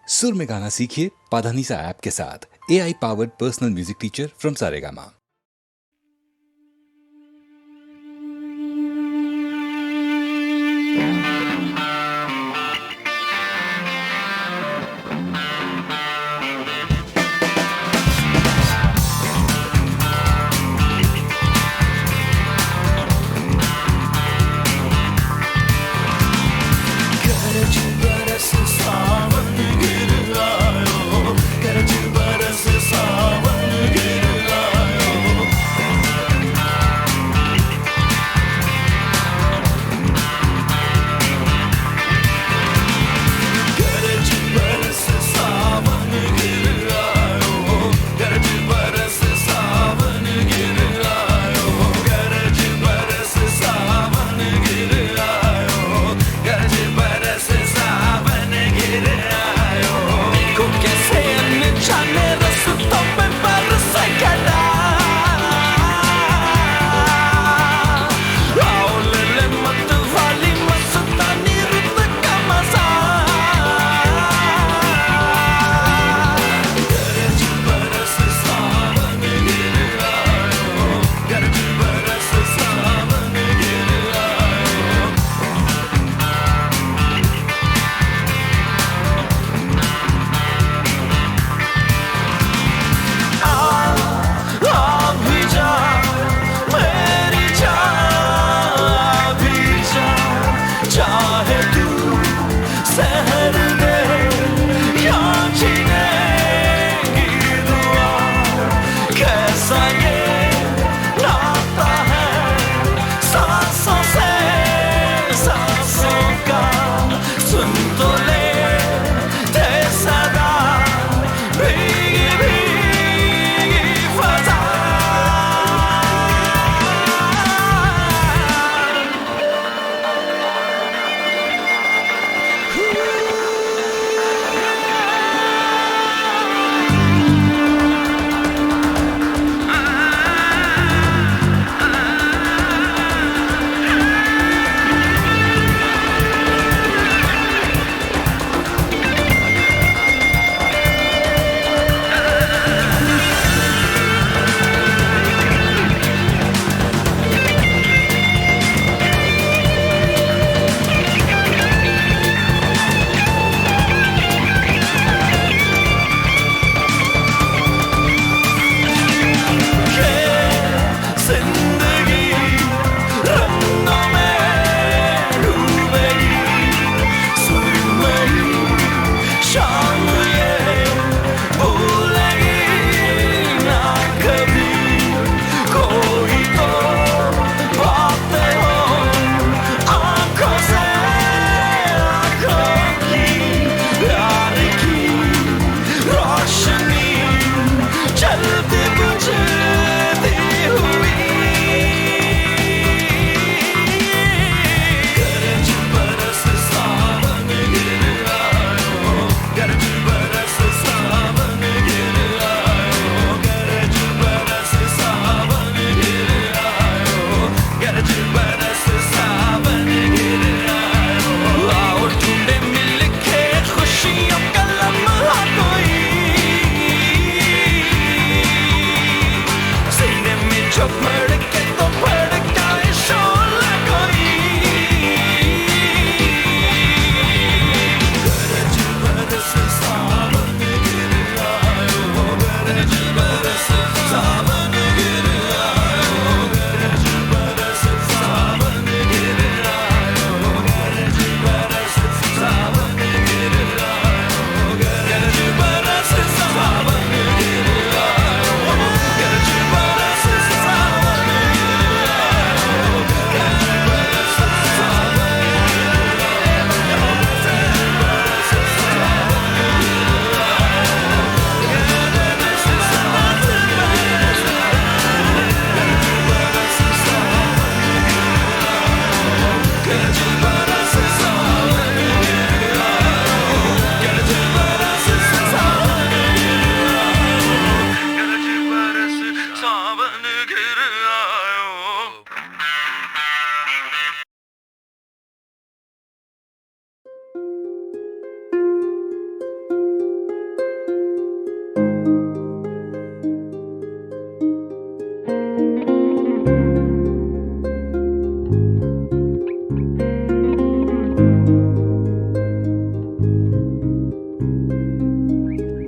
सुर में गाना सीखिए पाधानीसा ऐप के साथ। AI powered personal music teacher from Saregama.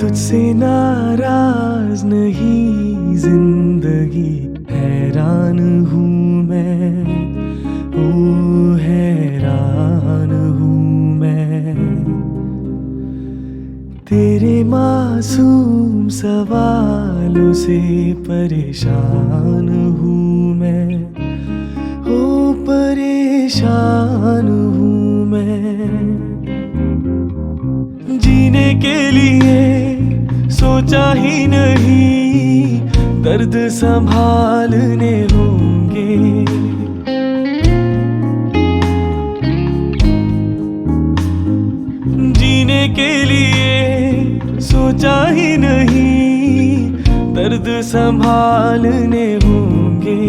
तुझसे नाराज नहीं जिंदगी, हैरान हूँ मैं, ओ हैरान हूँ मैं। तेरे मासूम सवालों से परेशान हूँ मैं, ओ परेशान हूँ मैं। जीने के लिए सोचा ही नहीं, दर्द संभालने होंगे। जीने के लिए सोचा ही नहीं, दर्द संभालने होंगे।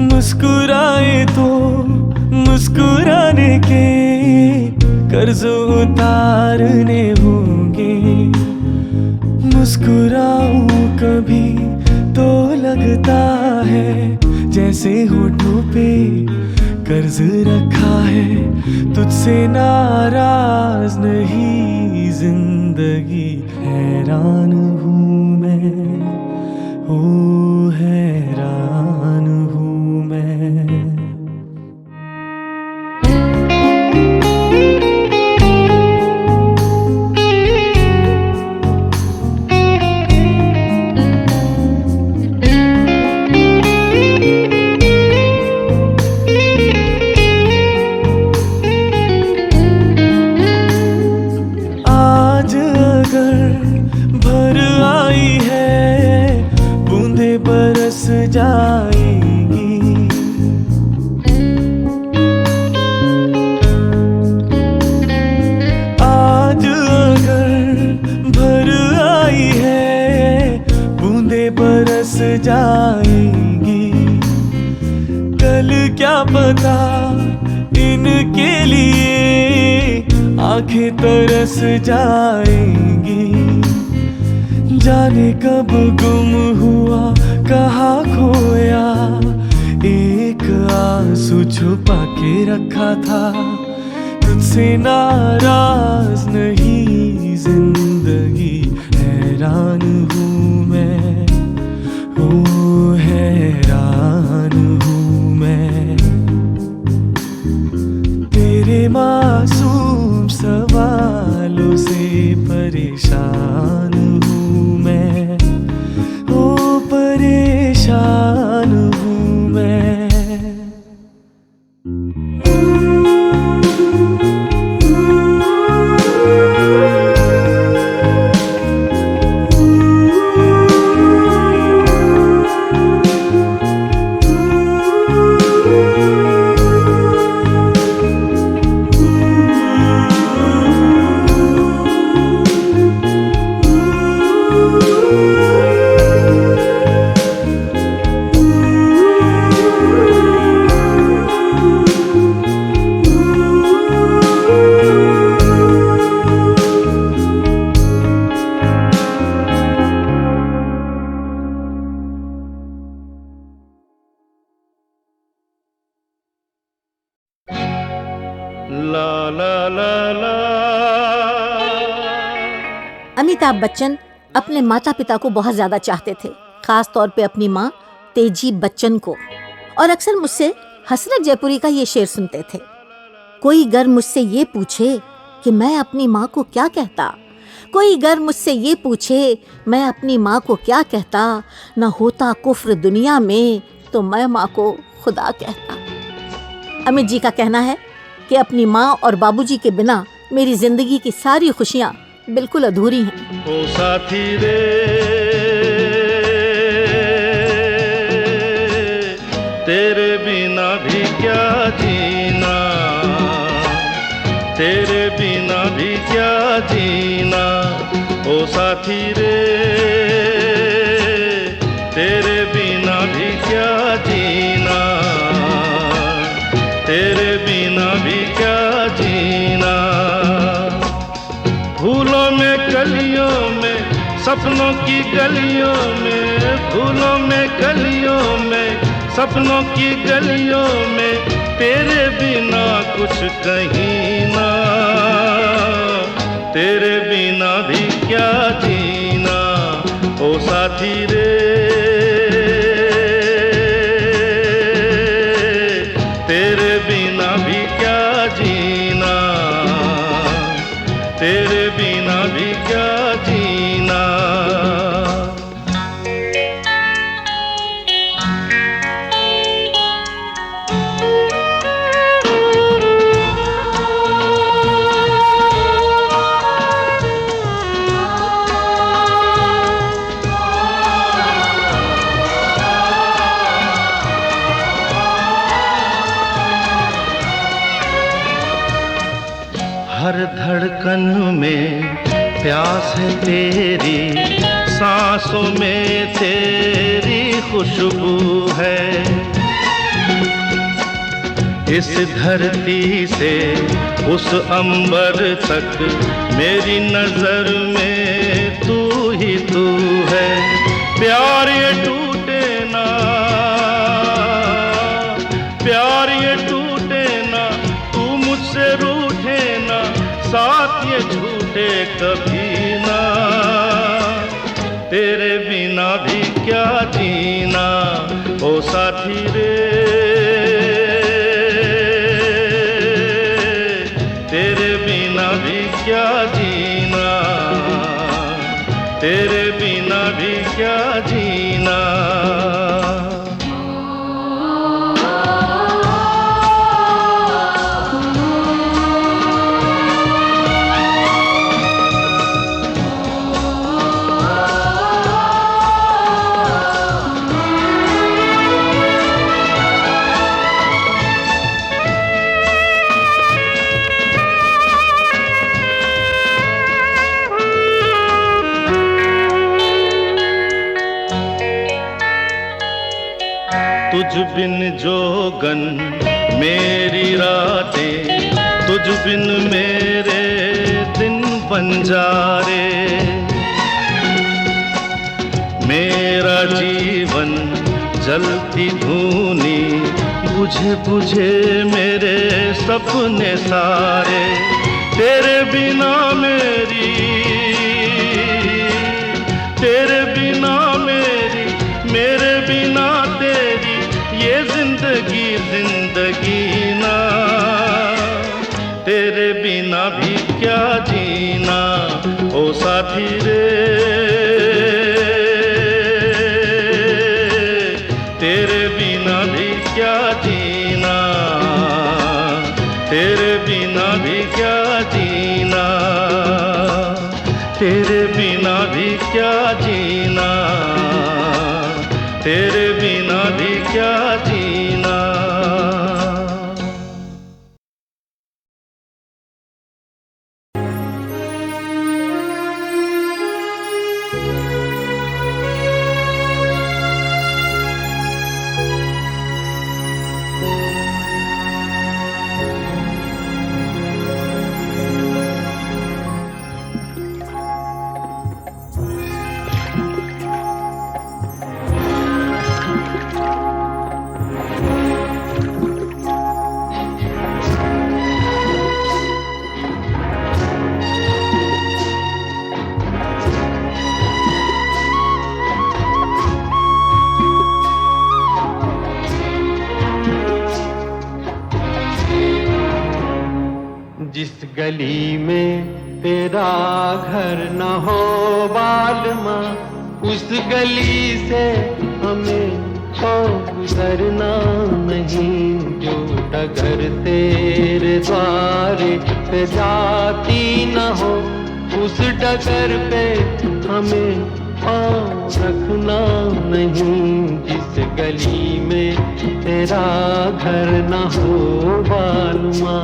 मुस्कुराए तो मुस्कुराने के कर्ज उतारने होंगे। मुस्कुराऊं कभी तो लगता है जैसे होठों पे कर्ज रखा है। तुझसे नाराज नहीं जिंदगी, हैरान हूँ मैं, ओ हैरान हूँ मैं। जाएंगी आज अगर भर आई है, बूंदे बरस जाएंगी। कल क्या पता इनके लिए आंखें तरस जाएंगी। जाने कब गुम हुआ, कहाँ खोया, एक आंसू छुपा के रखा था। तुझसे नाराज नहीं जिंदगी, हैरान हूँ मैं, ओ हैरान हूँ मैं। तेरे मासूम सवालों से परेशान हूँ मैं, ओ परेशान हूँ मैं। अमिताभ बच्चन अपने माता पिता को बहुत ज्यादा चाहते थे, खास तौर पे अपनी माँ तेजी बच्चन को। और अक्सर मुझसे हसरत जयपुरी का ये शेर सुनते थे, कोई गर मुझसे ये पूछे कि मैं अपनी माँ को क्या कहता, कोई गर मुझसे ये पूछे मैं अपनी माँ को क्या कहता, न होता कुफ्र दुनिया में तो मैं माँ को खुदा कहता। अमित जी का कहना है कि अपनी माँ और बाबूजी के बिना मेरी जिंदगी की सारी खुशियाँ बिल्कुल अधूरी हैं। ओ साथी रे तेरे बिना भी क्या जीना, तेरे बिना भी क्या जीना। ओ साथी रे तेरे बिना भी क्या जीना, तेरे बिना भी क्या जीना। फूलों में कलियों में सपनों की गलियों में, फूलों में कलियों में सपनों की गलियों में, तेरे बिना कुछ कहीं ना, तेरे बिना भी क्या साथी रे तेरे बिना भी क्या जीना, तेरे बिना भी क्या जीना। हर धड़कन में प्यास है तेरी, सांसों में तेरी खुशबू है। इस धरती से उस अंबर तक मेरी नजर में तू ही तू है। प्यार ये टूटे ना, प्यार ये टूटे ना, तू मुझसे रूठे ना, साथ ये झूठे कभी ना। तेरे बिना भी क्या जीना ओ साथी रे, तेरे बिना भी क्या जीना, तेरे बिना भी क्या जीना। तुझ बिन जोगन मेरी रातें, तुझ बिन मेरे दिन बंजारे। मेरा जीवन जलती धूनी, बुझे बुझे मेरे सपने सारे। तेरे बिना मेरी, तेरे बिना मेरी, मेरे बिना तेरी ये जिंदगी जिंदगी ना। तेरे बिना भी क्या जीना ओ साथी रे, तेरे बिना भी क्या जीना, तेरे बिना भी क्या जीना, तेरे बिना भी क्या जीना, तेरे बिना भी क्या जीना। जिस गली में तेरा घर न हो बालमा, उस गली से हमें तो गुजरना नहीं। जो डगर तेरे द्वारे पे जाती न हो, उस डगर पे हमें पाँव रखना नहीं। जिस गली में तेरा घर न हो बालमा।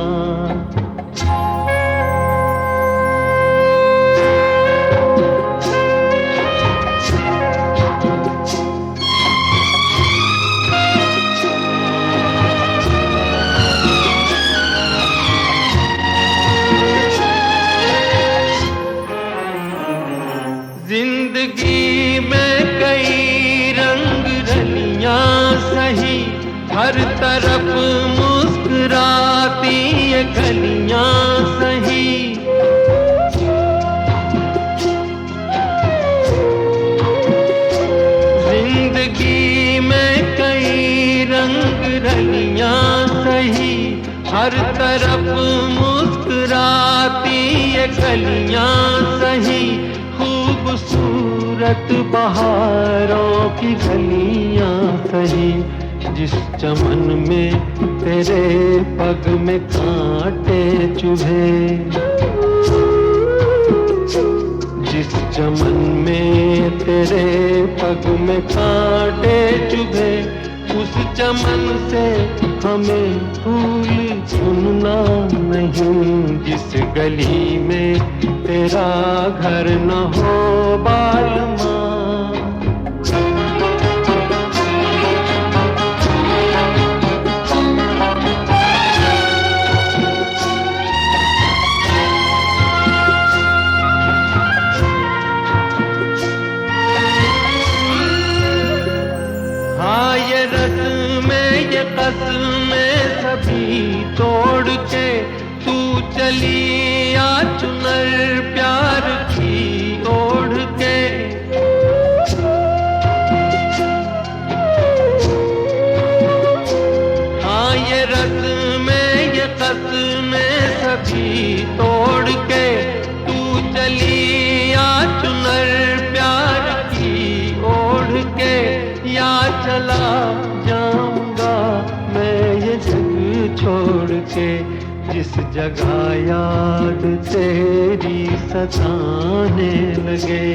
जिंदगी में कई रंग रलियां सही, हर तरफ मुस्कुराती ये गलियां सही। हर तरफ मुस्कुराती ये गलियां सही, खूबसूरत बहारों की गलियां सही। जिस चमन में तेरे पग में कांटे चुभे, जिस चमन में तेरे पग में कांटे चुभे, उस चमन से हमें फूल चुनना नहीं। जिस गली में तेरा घर न हो बालमा, में सभी तोड़ के तू चली आ चुनर प्यार की ओढ़ के। हाँ ये कस में सभी तोड़ के तू चली आ चुनर प्यार की ओढ़ के। या चला जाऊंगा मैं ये जग छोड़ के, जिस जगह याद तेरी सताने लगे,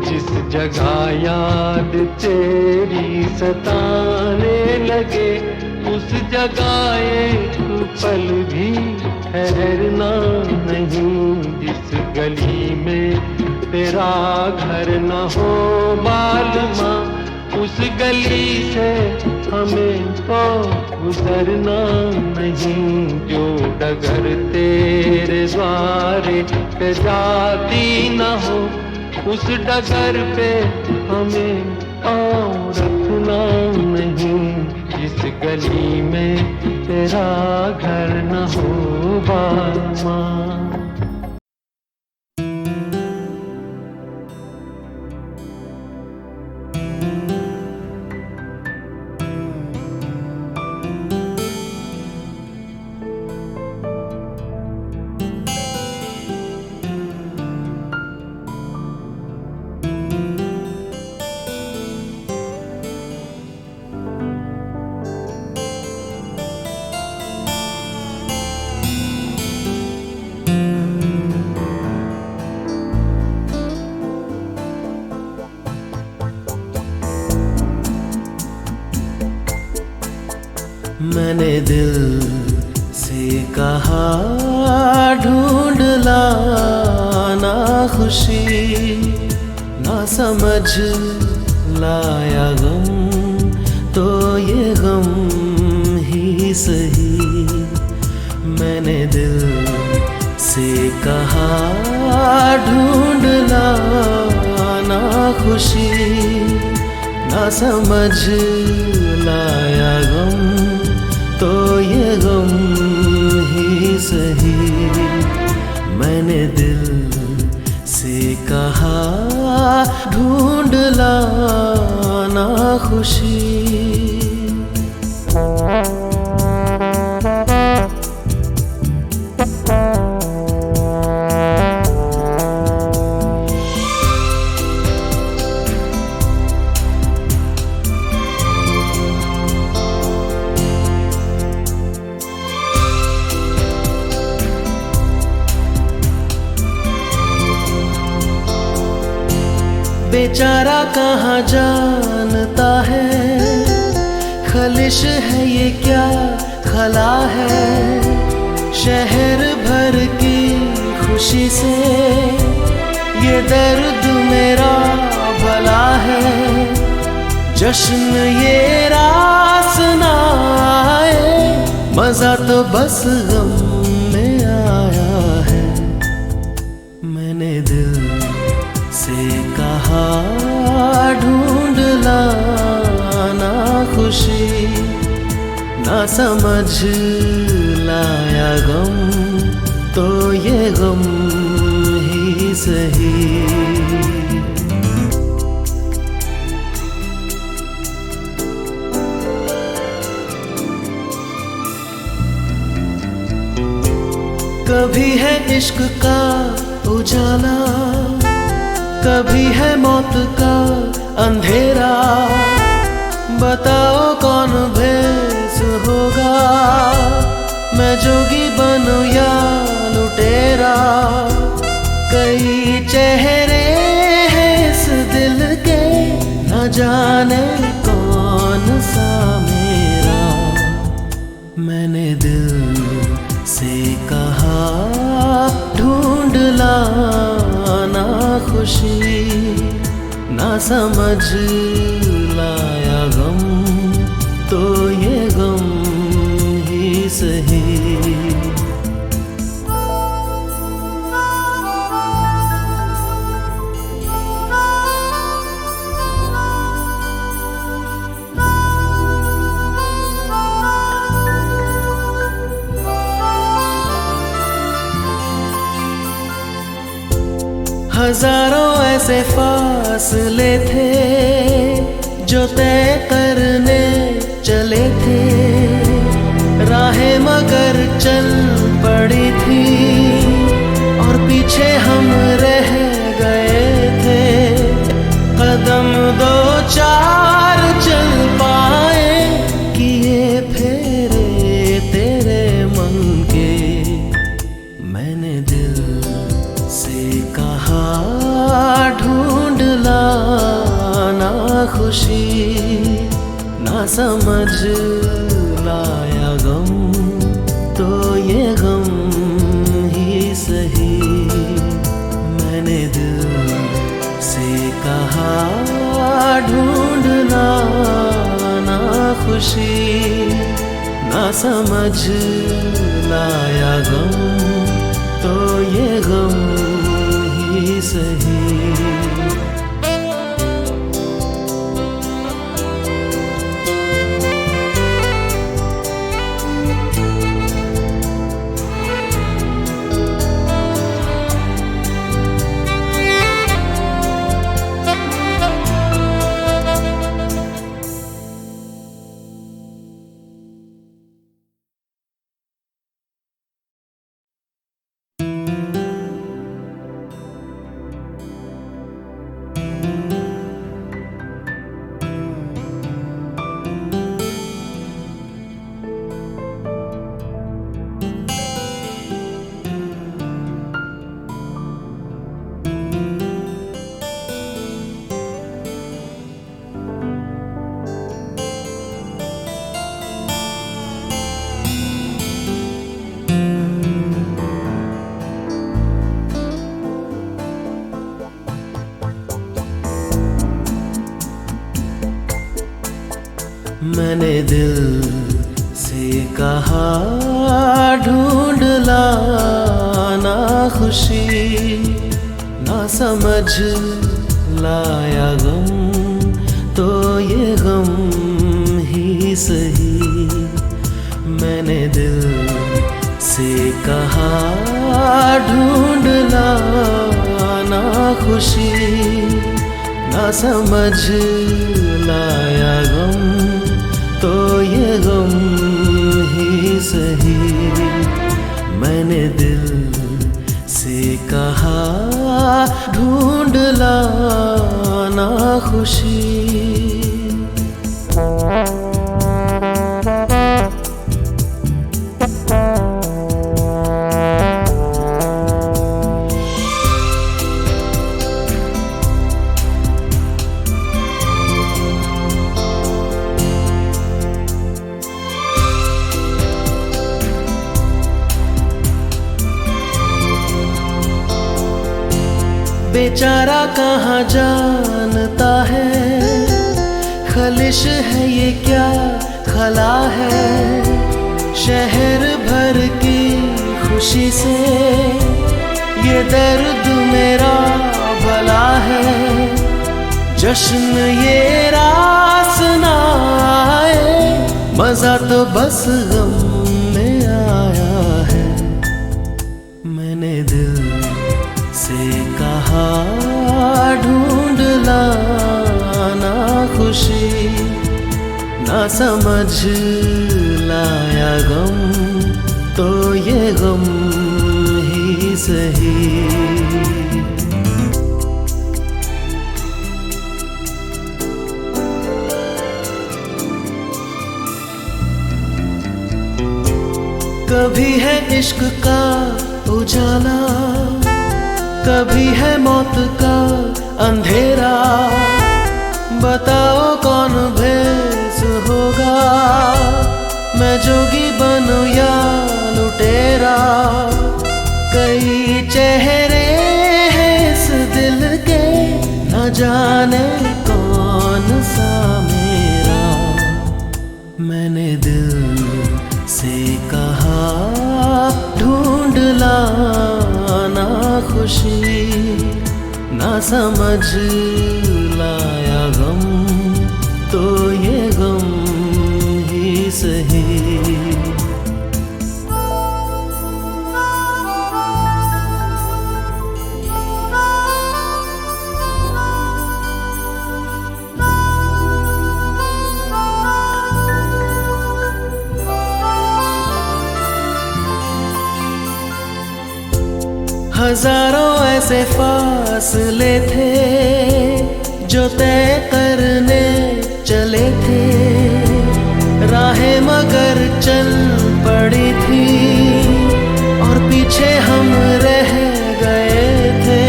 जिस जगह याद तेरी सताने लगे, उस जगह एक पल भी ठहरना नहीं। जिस गली में तेरा घर न हो बालमा, उस गली से हमें तो गुजरना नहीं। जो डगर तेरे द्वारे पे जाती न हो, उस डगर पे हमें पाँव रखना नहीं। जिस गली में तेरा घर न हो बालमा। मैंने दिल से कहा ढूंढ लाना खुशी, ना समझ लाया गम तो ये गम ही सही। मैंने दिल से कहा ढूंढ लाना खुशी, ना समझ लाया गम तो ये गम ही सही। मैंने दिल से कहा ढूंढ लाना खुशी। बेचारा कहाँ जानता है, खलिश है ये क्या खला है। शहर भर की खुशी से ये दर्द मेरा भला है। जश्न ये रास ना आए, मजा तो बस गम में आया है। मैंने दिल से कहा ढूंढ लाना खुशी, ना समझ लाया गम तो ये गम ही सही। कभी है इश्क का उजाला, कभी है मौत का अंधेरा। बताओ कौन भेस होगा, मैं जोगी बनूं या लुटेरा। कई चेहरे हैं इस दिल के, न जाने कौन सा मेरा। मैंने दिल से कहा ढूंढ लाना खुशी, ना समझ लाया गम तो ये गम ही सही। हजारों ऐसे फासले थे जो तय करने चले थे, राहें मगर चल पड़ी थी और पीछे हम रह गए थे। कदम दो चार चल पाए, किए फेरे तेरे मन के। मैंने दिल से कहा ढूंढ लाना खुशी, ना समझ लाया गम तो ये गम ही सही। मैंने दिल से कहा ढूंढ लाना खुशी, ना समझ लाया गम तो ये गम ही सही। मैंने दिल से कहा ढूंढ लाना खुशी, ना समझ लाया गम तो ये गम ही सही। मैंने दिल से कहा ढूंढ लाना खुशी, ना समझ लाया गम तो ये गम ही सही। मैंने दिल से कहा ढूंढ लाना खुशी। बेचारा कहाँ जानता है, खलिश है ये क्या खला है। शहर भर की खुशी से ये दर्द मेरा भला है। जश्न ये रास ना आए, मजा तो बस गम में आया है। मैंने दिल से कहा ढूंढ लाना खुशी, ना समझ लाया गम तो ये गम सही। कभी है इश्क का उजाला, कभी है मौत का अंधेरा, बताओ कौन भेस होगा, मैं जोगी बनूं या लुटेरा। कई चेहरे हैं इस दिल के, न जाने कौन सा मेरा। मैंने दिल से कहा ढूंढ लाना खुशी, ना समझ लाया गम, तो ये गम ही सही। हजारों ऐसे फासले थे जो तय करने चले थे, राहें मगर चल पड़ी थी और पीछे हम रह गए थे।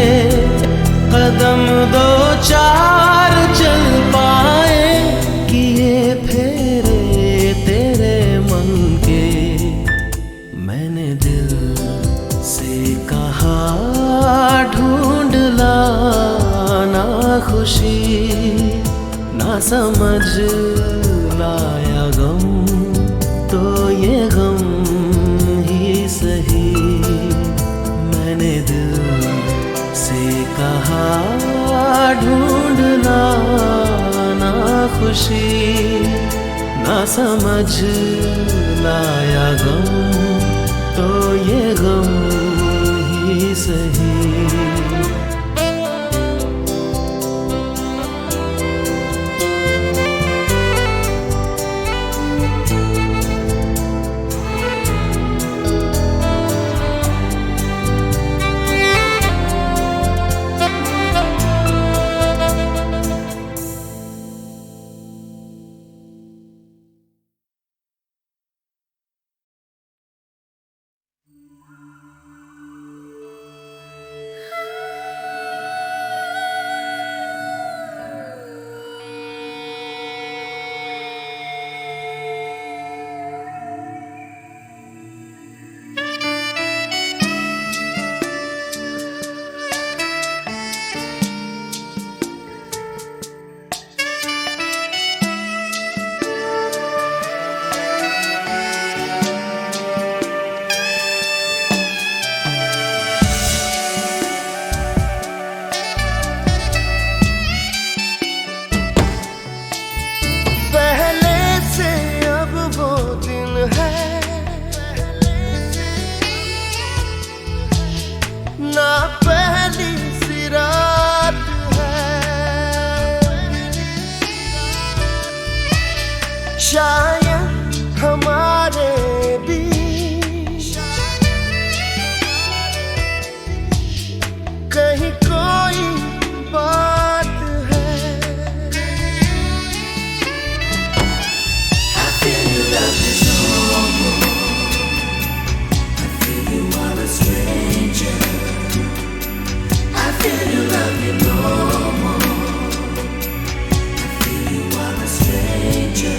कदम दो चार चल पाए, किए फेरे तेरे मन के। मैंने दिल से कहा ढूंढ लाना खुशी, ना समझ लाया गम, तो ये गम ही सही। मैंने दिल से कहा ढूंढ लाना खुशी, ना समझ लाया गम, तो ये गम ही सही। शायद हमारे बीच कहीं कोई बात है। I feel you love me no more. I feel you are a stranger. I feel you love me no more. I feel you are a stranger.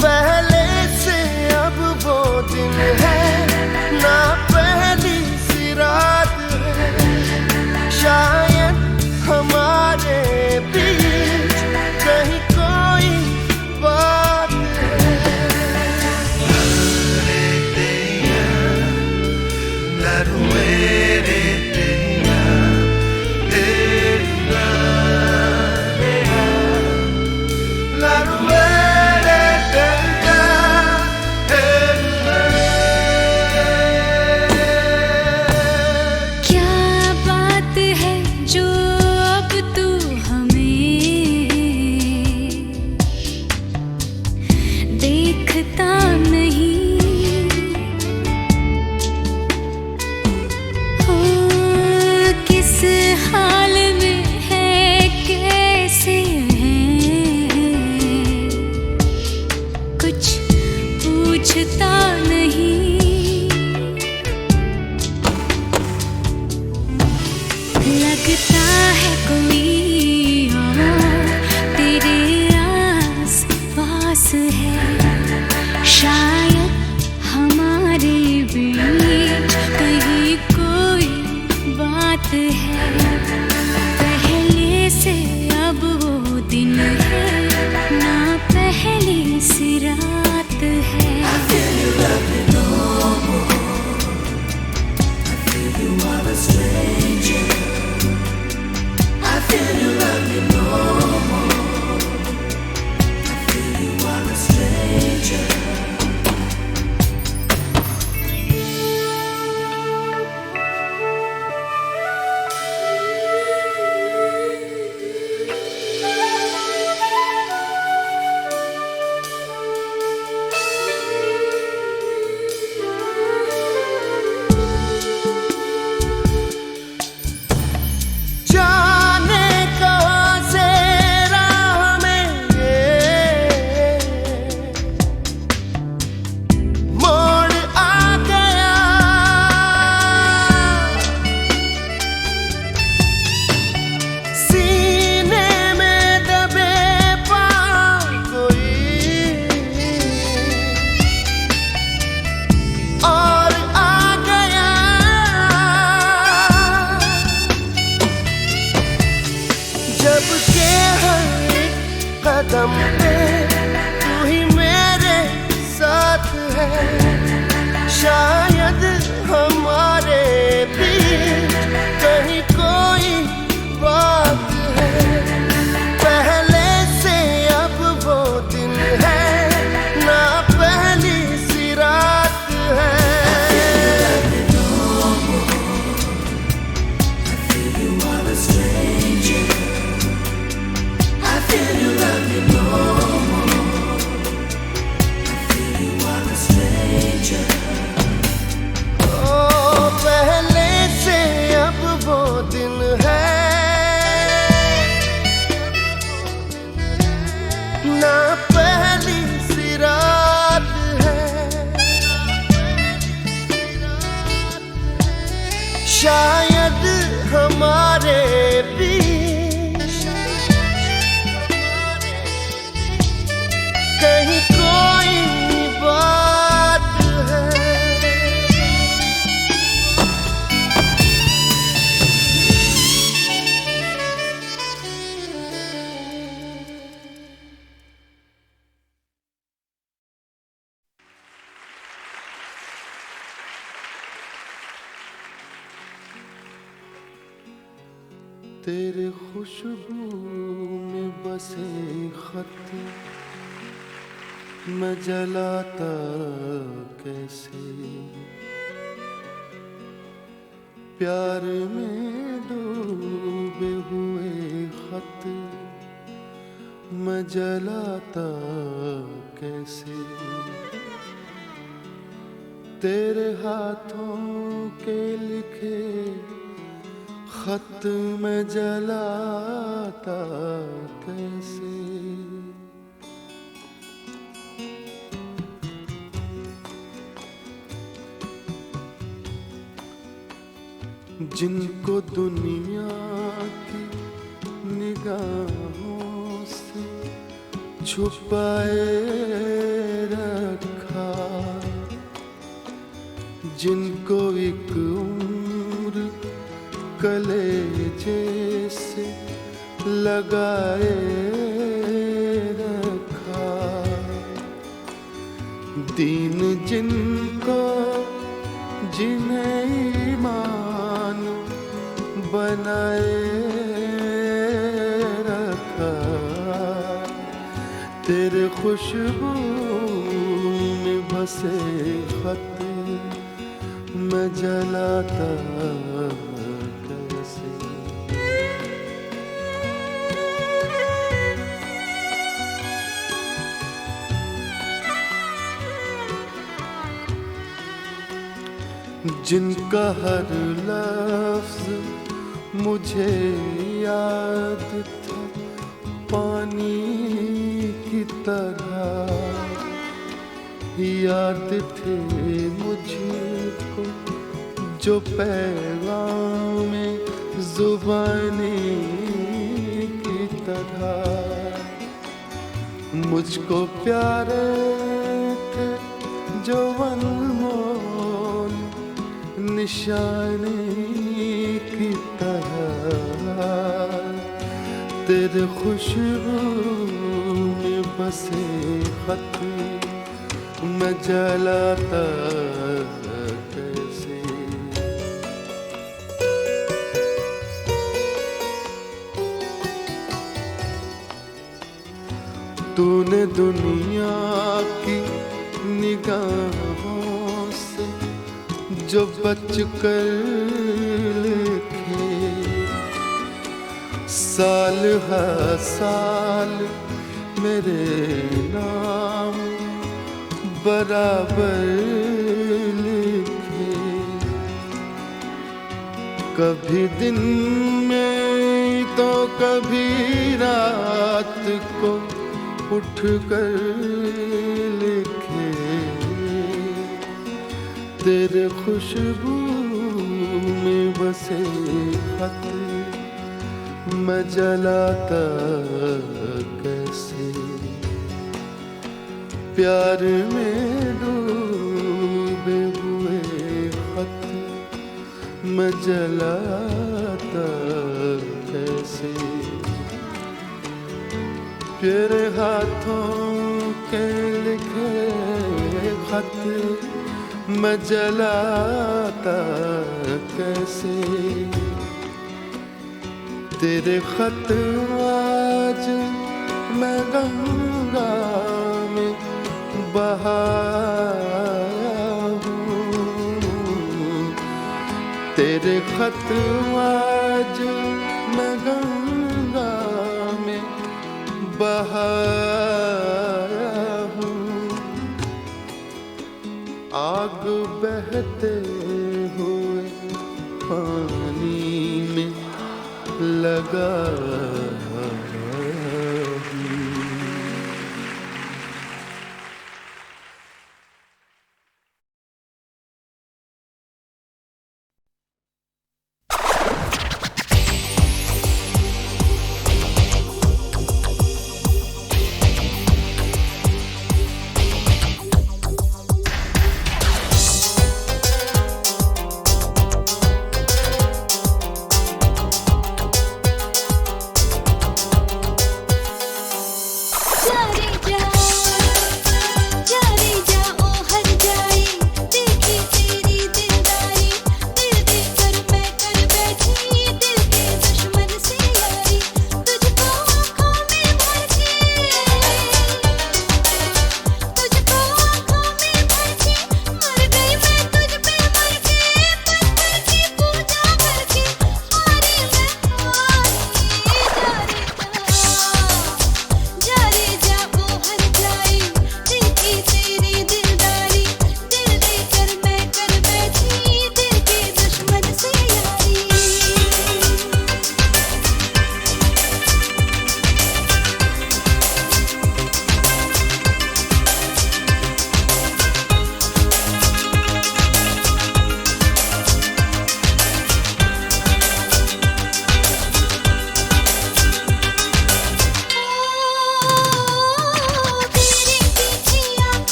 पहले से अब वो दिन है ना पहली सी रात है। शायद हमारे बीच कहीं कोई बात शायद हमारे बीच कहीं कोई बात है। तेरे खुशबू में बसे खत मैं जलाता कैसे, प्यार में डूबे हुए खत मैं जलाता कैसे, तेरे हाथों के लिखे खत में जलाता कैसे। जिनको दुनिया की निगाहों से छुपाए रखा, जिनको एक उम्र कलेजे से लगाए रखा, दीन जिनको जिन्हें ईमान बनाए रखा, तेरे खुशबू में बसे खत मैं जलाता कैसे। जिनका हर लफ्ज मुझे याद था पानी की तरह, याद थे मुझको जो पैगाम जुबानी की तरह, मुझको प्यारे थे जो अनमोल निशानी की तरह, तेरे खुशबू में बसे खत मैं जलाता कैसे। तूने दुनिया की निगाहों से जो बच कर लिखे, साल हर साल मेरे नाम बराबर लिखे, कभी दिन में तो कभी रात को उठ कर लिखे, तेरे खुशबू में बसे खत मैं जलाता कैसे, प्यार में डूबे हुए खत मैं जलाता कैसे, तेरे हाथों के लिखे खत मैं जलाता कैसे, तेरे खत आज मैं गंगा में बहाया हूँ, तेरे खत आज मैं गंगा में बहाया हूँ, आग बहते हुए पानी में लगा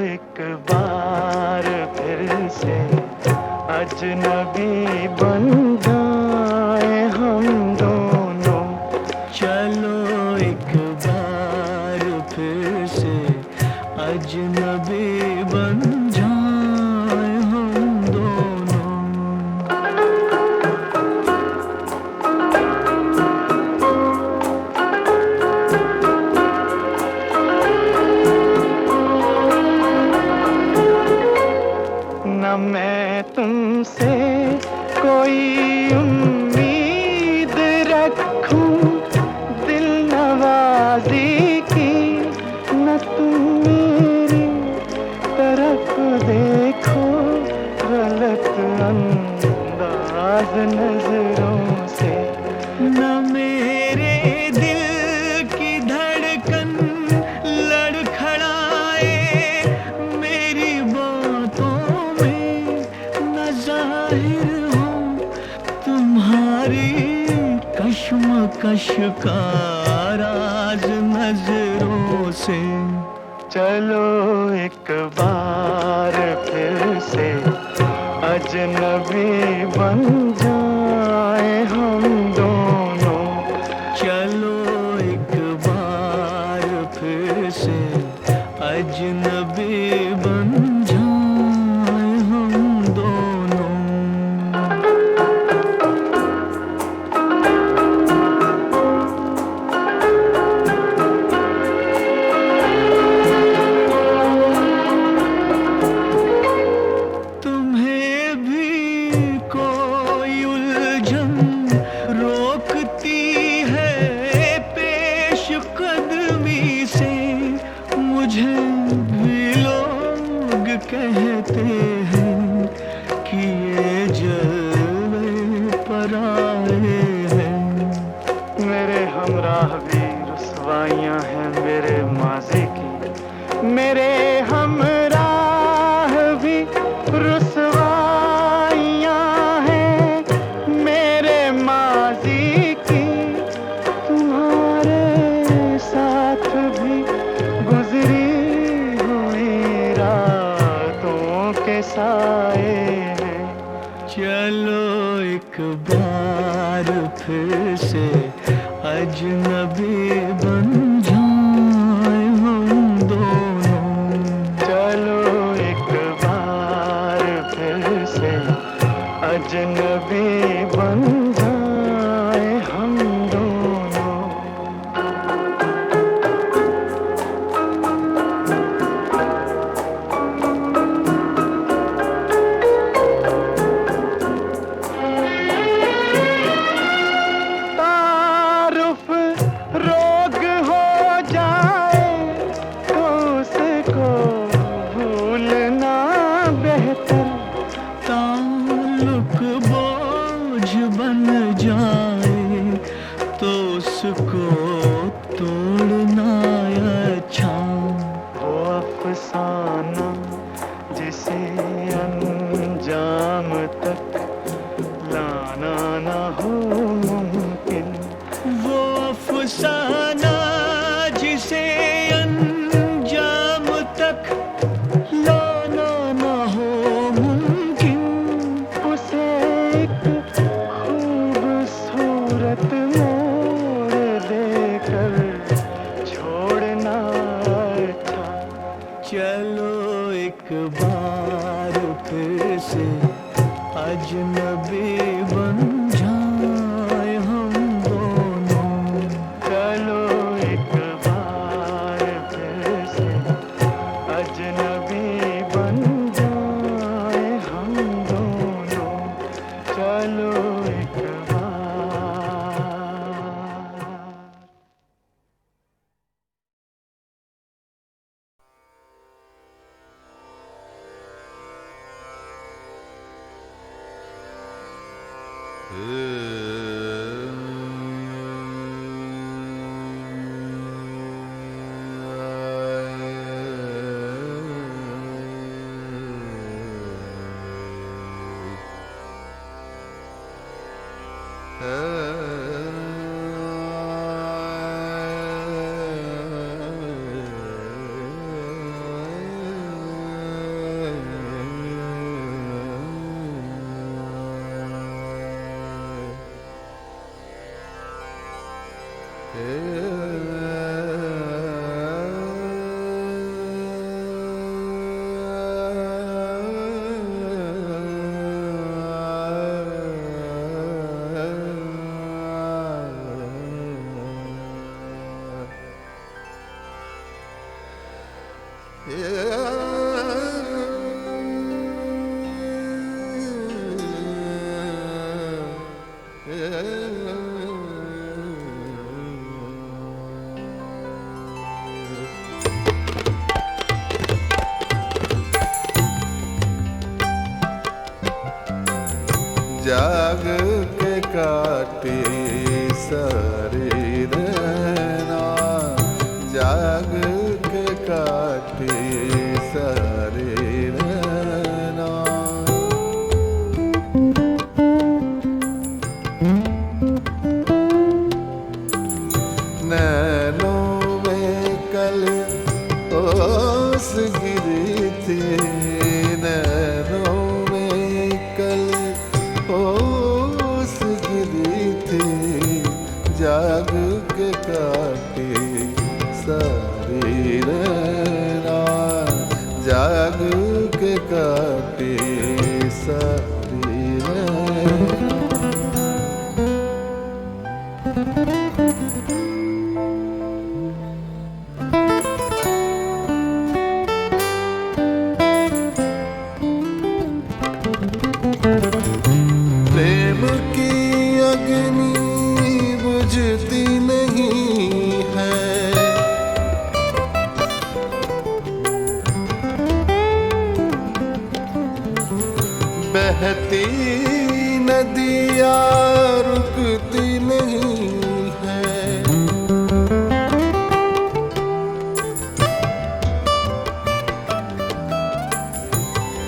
एक बार फिर से अजनबी बन जाए हम दोनों। चलो एक बार फिर से अजनबी बन जाए हम दोनों। न मैं तुमसे कोई उम्मीद रखूं दिल नवाजी की, न तुम मेरी तरफ देखो गलत अंदाज नजरों से। न मेरे दिल की धड़कन लड़खड़ाए मेरी बातों में, न जाहिर हो तुम्हारी कश्मकश का राज नजरों से। चलो एक बार फिर से अजनबी बन जाए हम दोनों। चलो एक बार फिर से अजनबी बन जाए हम दोनों। तुम्हें भी कोई उलझन रोकती है पेश कदमी से, मुझे भी लोग कहते हैं कि ये जलवे पर आए हैं। मेरे हमराह भी रुसवाइयां हैं मेरे माज़ी की, मेरे हमराह भी रुसवाइयां हैं मेरे माज़ी की। तुम्हारे साथ भी गुजरी हुई रातों के साए हैं। चलो एक बार फिर से अजनबी बन जाए हम दोनों। चलो एक बार फिर से अजनबी बन जाए हम दोनों। तारुफ रोग हो जाए तो उसको भूलना बेहतर। ताल्लुक बोझ बन जाए तो उसको तोड़ना अच्छा। वो अफसाना जिसे अंजाम तक लाना ना हो मुमकिन। वो अफसाना जिसे अंजाम तक लाना ना हो मुमकिन, उसे एक खूबसूरत मोड़ देकर छोड़ना था। चलो एक बार फिर से अजनबी बन जाए हम दोनों। चलो एक बार फिर से अजनबी बन जाए हम दोनों। चलो एक बार। जाग के काटे सारे रहना, जाग के काटे सारे रहना। नैनों में कल ओस गिरी थी, नैनों में कल ओस गिरी थी, जाग के काटे सारी रहना, जाग के काटे सारी रहना। प्रेम की अग्नि बुझती नहीं है, बहती नदियाँ रुकती नहीं है।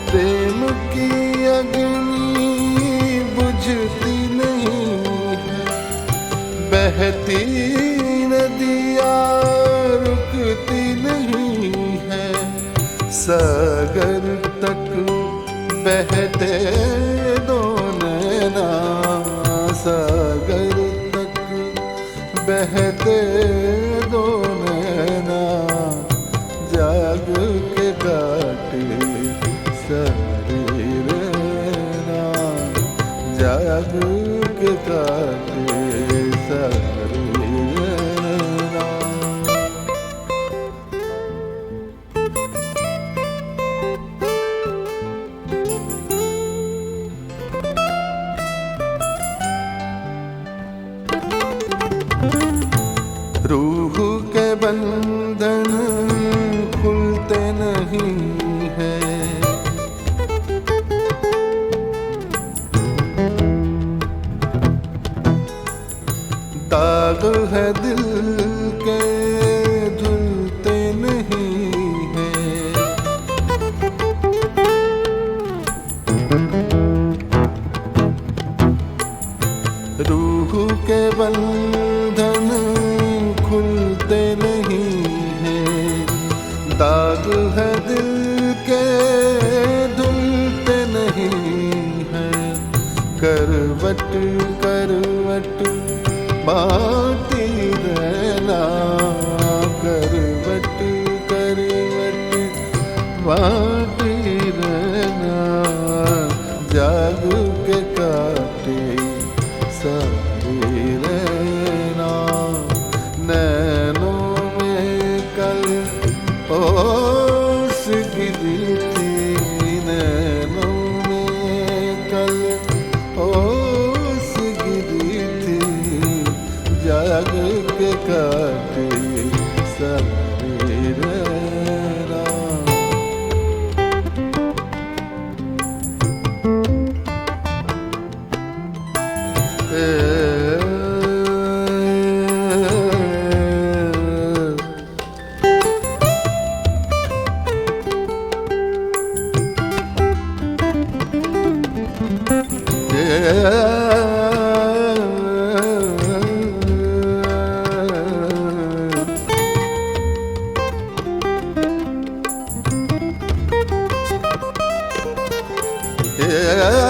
प्रेम की अग्नि बुझती नहीं है, बहती नदियाँ रुकती नहीं है। सागर तक बहते दो नैना, सागर तक बहते दो नैना, जाग के काटे सारी रहना, जाग के काटे सारी रहना। रूह के बंधन खुलते नहीं है, दाग है दिल के धुलते नहीं है। रूह के बंधन खुलते नहीं है, दाग है दिल के धुलते नहीं है। करवट करवट बाटी रहना, करवट करवट बाटी रहना, जाग के काटे सारी रहना। नैनों में कल ओस गिरी थी, नैनों में कल ओस गिरी थी, जाग के काटे सारी रहना। Yeah.